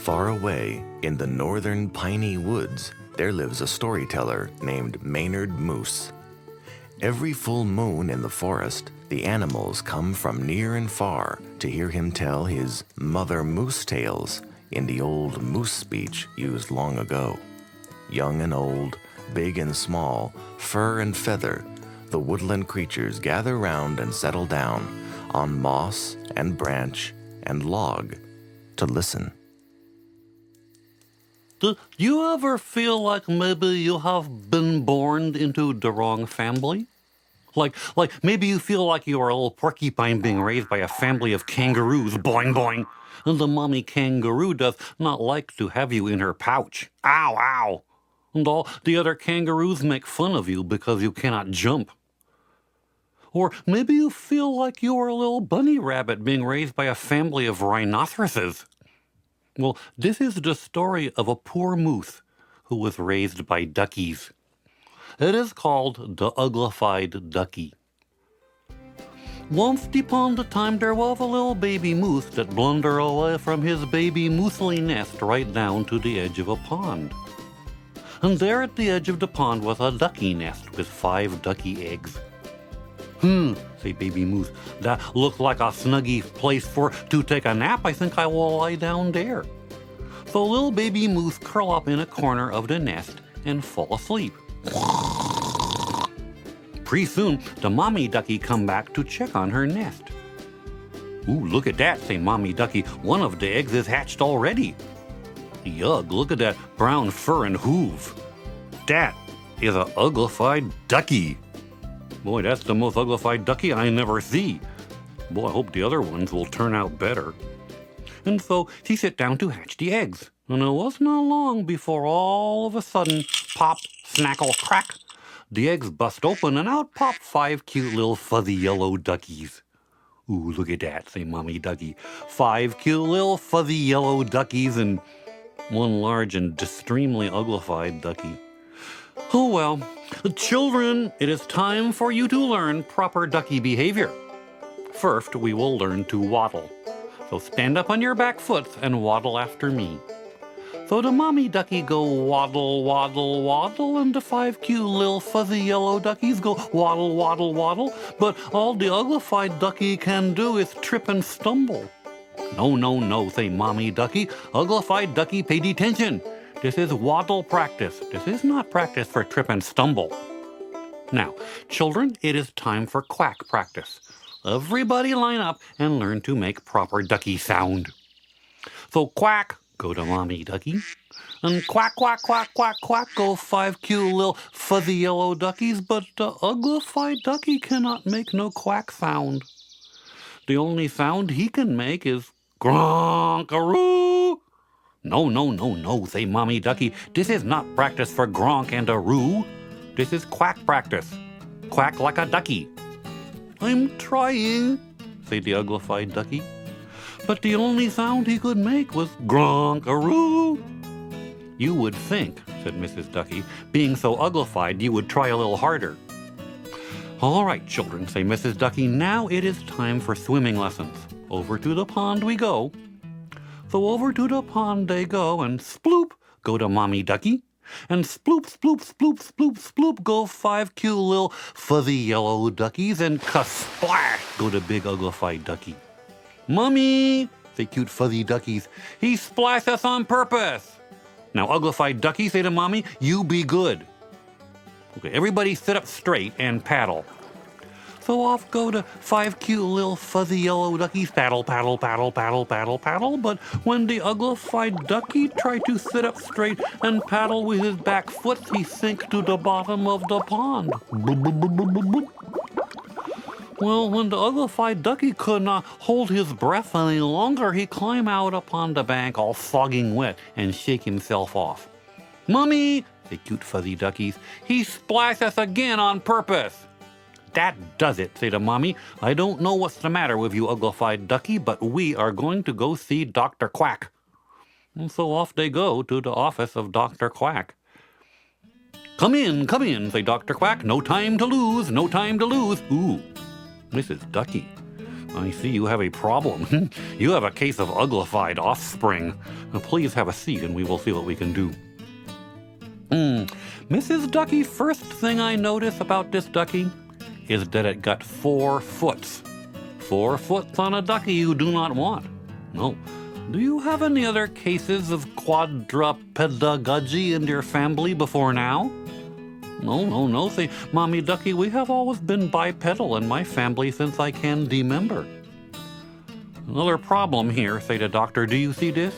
Far away in the northern piney woods, there lives a storyteller named Maynard Moose. Every full moon in the forest, the animals come from near and far to hear him tell his mother moose tales in the old moose speech used long ago. Young and old, big and small, fur and feather, the woodland creatures gather round and settle down on moss and branch and log to listen. Do you ever feel like maybe you have been born into the wrong family? Like maybe you feel like you are a little porcupine being raised by a family of kangaroos, boing boing, and the mommy kangaroo does not like to have you in her pouch. Ow, ow! And all the other kangaroos make fun of you because you cannot jump. Or maybe you feel like you are a little bunny rabbit being raised by a family of rhinoceroses. Well, this is the story of a poor moose who was raised by duckies. It is called the Uglified Ducky. Once upon a time there was a little baby moose that blundered away from his baby moosely nest right down to the edge of a pond. And there at the edge of the pond was a ducky nest with 5 ducky eggs. Say baby moose, that looks like a snuggy place to take a nap. I think I will lie down there. So little baby moose curl up in a corner of the nest and fall asleep. Pretty soon, the mommy ducky come back to check on her nest. Ooh, look at that, say mommy ducky. One of the eggs is hatched already. Yug, look at that brown fur and hoof. That is a uglified ducky. Boy, that's the most uglified ducky I never see. Boy, I hope the other ones will turn out better. And so she sit down to hatch the eggs. And it was not long before all of a sudden, pop, snackle, crack, the eggs bust open and out pop 5 cute little fuzzy yellow duckies. Ooh, look at that, say mommy ducky. 5 cute little fuzzy yellow duckies and one large and extremely uglified ducky. Oh well, children, it is time for you to learn proper ducky behavior. First, we will learn to waddle. So stand up on your back foot and waddle after me. So the mommy ducky go waddle, waddle, waddle, and the 5 cute little fuzzy yellow duckies go waddle, waddle, waddle, but all the uglified ducky can do is trip and stumble. No, no, no, say mommy ducky. Uglified ducky, pay attention. This is waddle practice. This is not practice for trip and stumble. Now, children, it is time for quack practice. Everybody line up and learn to make proper ducky sound. So quack, go to mommy ducky. And quack, quack, quack, quack, quack, go 5 cute little fuzzy yellow duckies, but the uglified ducky cannot make no quack sound. The only sound he can make is gronk-a-roo. No, no, no, no, say mommy ducky. This is not practice for gronk and a roo. This is quack practice. Quack like a ducky. I'm trying, say the uglified ducky. But the only sound he could make was gronk-a-roo. You would think, said Mrs. Ducky, being so uglified you would try a little harder. All right, children, say Mrs. Ducky, now it is time for swimming lessons. Over to the pond we go. So over to the pond they go, and sploop, go to mommy ducky. And sploop, sploop, sploop, sploop, sploop, go 5 cute little fuzzy yellow duckies, and ka-splash, go to big uglified ducky. Mummy, say cute fuzzy duckies, he splashed us on purpose. Now uglified ducky, say to mommy, you be good. Okay, everybody sit up straight and paddle. So off go to 5 cute little fuzzy yellow duckies, paddle, paddle, paddle, paddle, paddle, paddle. But when the uglified ducky tried to sit up straight and paddle with his back foot, he sank to the bottom of the pond. Well, when the uglified ducky could not hold his breath any longer, he climbed out upon the bank all sogging wet and shake himself off. Mummy, say cute fuzzy duckies, he splashed us again on purpose. That does it, say the mommy. I don't know what's the matter with you, uglified ducky, but we are going to go see Dr. Quack. And so off they go to the office of Dr. Quack. Come in, say Dr. Quack. No time to lose, no time to lose. Ooh, Mrs. Ducky. I see you have a problem. You have a case of uglified offspring. Now, please have a seat and we will see what we can do. Mrs. Ducky, first thing I notice about this ducky is that it got 4 foots. 4 foots on a ducky you do not want. No. Do you have any other cases of quadrupedagogy in your family before now? No. Say, Mommy Ducky, we have always been bipedal in my family since I can remember. Another problem here, say the doctor. Do you see this?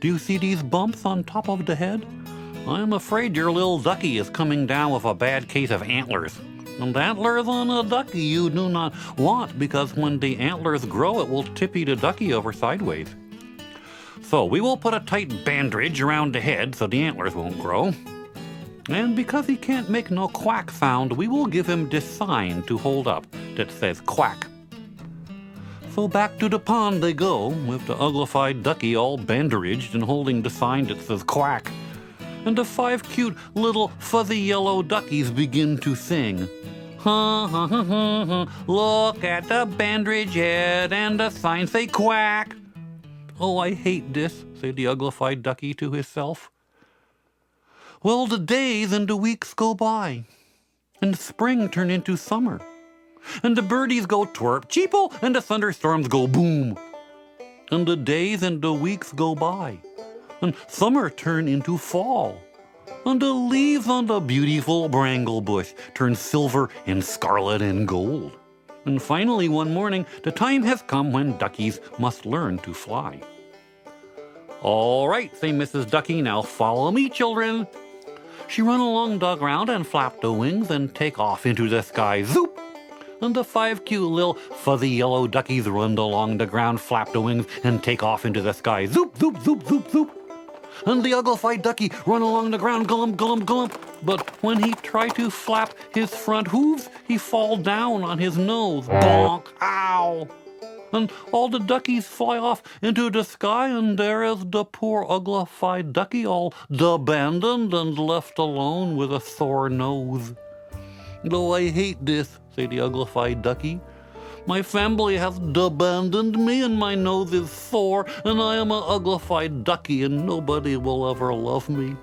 Do you see these bumps on top of the head? I'm afraid your little ducky is coming down with a bad case of antlers. And antlers on a ducky you do not want, because when the antlers grow, it will tippy the ducky over sideways. So we will put a tight bandage around the head so the antlers won't grow. And because he can't make no quack sound, we will give him this sign to hold up that says quack. So back to the pond they go, with the uglified ducky all bandaged and holding the sign that says quack. And the 5 cute little fuzzy yellow duckies begin to sing. Ha ha ha ha ha, look at the bandage head and the sign say quack. Oh, I hate this, said the uglified ducky to himself. Well, the days and the weeks go by, and spring turn into summer, and the birdies go twerp cheeple, and the thunderstorms go boom. And the days and the weeks go by, and summer turn into fall, and the leaves on the beautiful bramble bush turn silver and scarlet and gold. And finally, one morning, the time has come when duckies must learn to fly. All right, say Mrs. Ducky, now follow me, children. She run along the ground and flap the wings and take off into the sky, zoop! And the 5 cute little fuzzy yellow duckies run along the ground, flap the wings, and take off into the sky, zoop, zoop, zoop, zoop, zoop! And the uglified ducky run along the ground, glump, glump, glump. But when he try to flap his front hooves, he fall down on his nose, bonk, ow! And all the duckies fly off into the sky, and there is the poor uglified ducky all abandoned and left alone with a sore nose. Oh, I hate this, said the uglified ducky. My family has abandoned me, and my nose is sore, and I am an uglified ducky, and nobody will ever love me.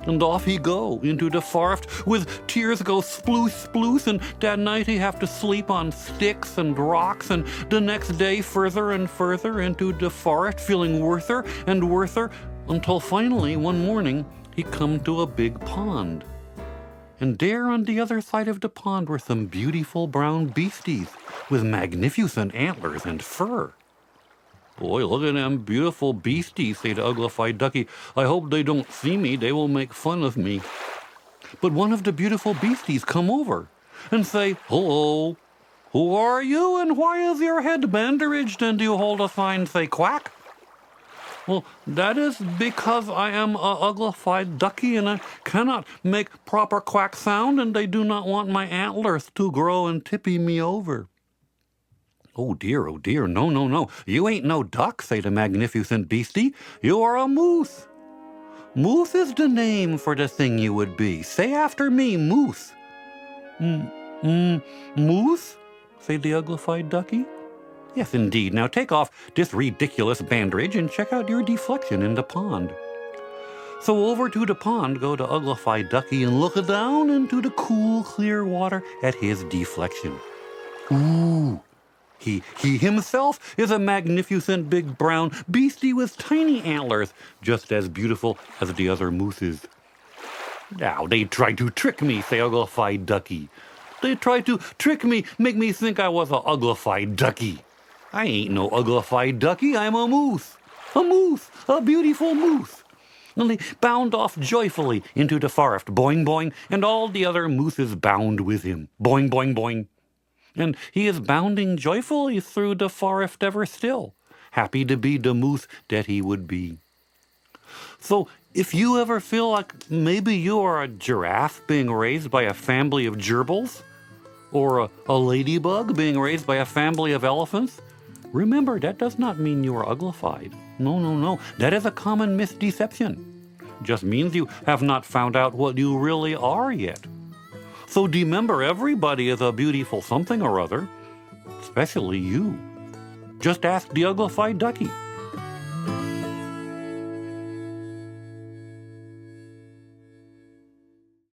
And off he go into the forest, with tears go sploose, sploose, and that night he have to sleep on sticks and rocks, and the next day further and further into the forest, feeling worser and worser, until finally one morning he come to a big pond. And there on the other side of the pond were some beautiful brown beasties with magnificent antlers and fur. Boy, look at them beautiful beasties, said the uglified ducky. I hope they don't see me. They will make fun of me. But one of the beautiful beasties come over and say, hello, who are you and why is your head bandaged and do you hold a sign say quack? Well, that is because I am a uglified ducky and I cannot make proper quack sound and they do not want my antlers to grow and tippy me over. Oh dear, no. You ain't no duck, say the magnificent beastie. You are a moose. Moose is the name for the thing you would be. Say after me, moose. Moose? Say the uglified ducky. Yes, indeed. Now take off this ridiculous bandage and check out your deflection in the pond. So over to the pond go the uglified ducky and look down into the cool, clear water at his deflection. Ooh! He himself is a magnificent big brown beastie with tiny antlers, just as beautiful as the other mooses. Now, they tried to trick me, say uglified ducky. They tried to trick me, make me think I was a uglified ducky. I ain't no uglified ducky, I'm a moose, a beautiful moose. And they bound off joyfully into the forest, boing, boing, and all the other mooses bound with him, boing, boing, boing. And he is bounding joyfully through the forest ever still, happy to be the moose that he would be. So if you ever feel like maybe you are a giraffe being raised by a family of gerbils, or a ladybug being raised by a family of elephants, remember that does not mean you are uglified. No. That is a common misdeception. Just means you have not found out what you really are yet. So remember, everybody is a beautiful something or other. especially you. Just ask the Uglified Ducky.